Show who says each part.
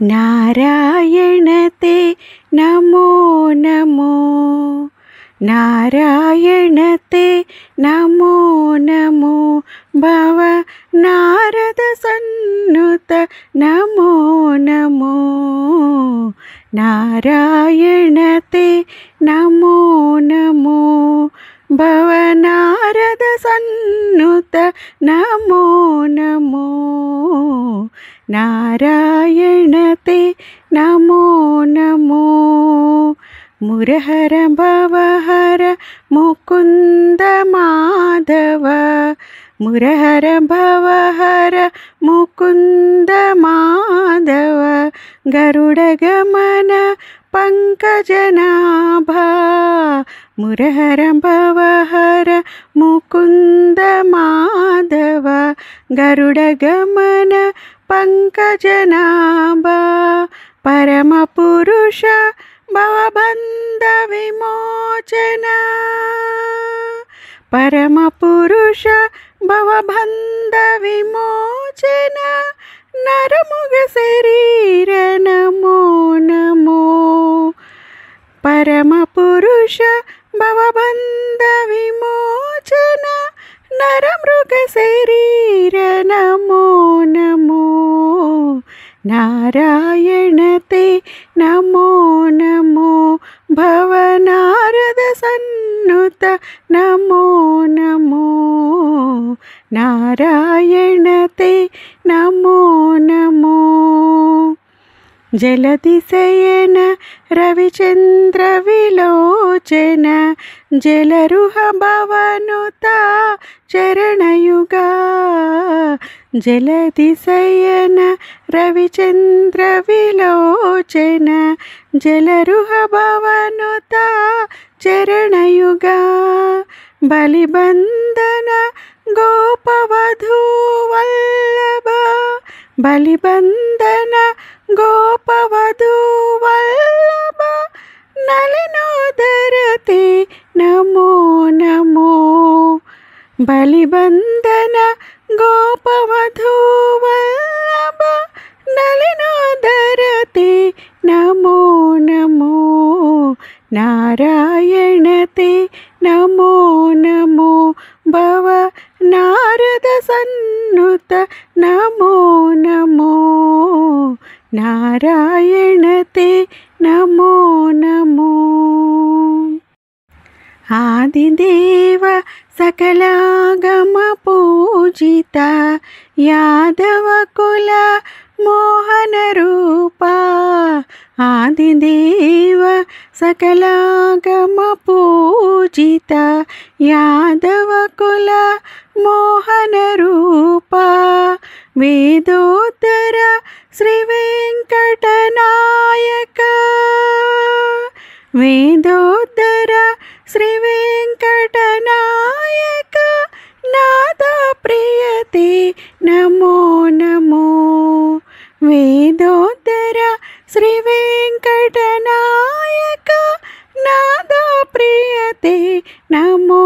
Speaker 1: नारायण ते नमो नमो, नारायण ते नमो नमो, भव नारद सन्नुत नमो नमो, नारायण ते नमो नमो, भव नारद सन्नुत नमो नमो, नारायण ते नमो नमो, मुरहर भवहर मुकुंद माधव, मुरहर भवहर मुकुंद माधव, गरुड़ गमन पंकजनाभा, मुरहर भवहर मुकुंद माधव, गरुड़ गमन पंकजनाभा, परम पुरुष भवबंध विमोचना, परम पुरुष भवबंध विमोचना, नरमुग शरीर नमो नमो, परम पुरुष भवबंध विमोचना, नरमृग शरीर नमो नमो, नारायण ते नमो नमो, भव नारद सन्नुत नमो नमो, नारायण ते नमो नमो, जलदिशयन रविचंद्र विलोचन, जलरुह भवनुता चरणयुगा, जलदिशयन रविचंद्र विलोचन, जलरुह भवनुता चरणयुगा, बलिबंधन गोपवधू वल्लभ, बलिबंधन गोपवधू वल्लभ, नलिनोदर ते नमो नमो, बलिबंधन गोपवधू वल्लभ, नलिनोदर ते नमो नमो, नारायण ते नमो नमो, भव नारद सन्नुत नमो नमो, नारायण ते नमो नमो, आदिदेव सकलागम पूजिता, यादव कुल मोहन रूपा, आदिदेव सकलागम पूजिता, यादव कुल मोहन रूपा, वेदोत्तर श्री वेंकटनायक, वेदोत्तर श्री वेंकटनायक, नादा प्रियते नमो नमो, वेदोत्तर श्री वेंकटनायक, नादा प्रियते नमो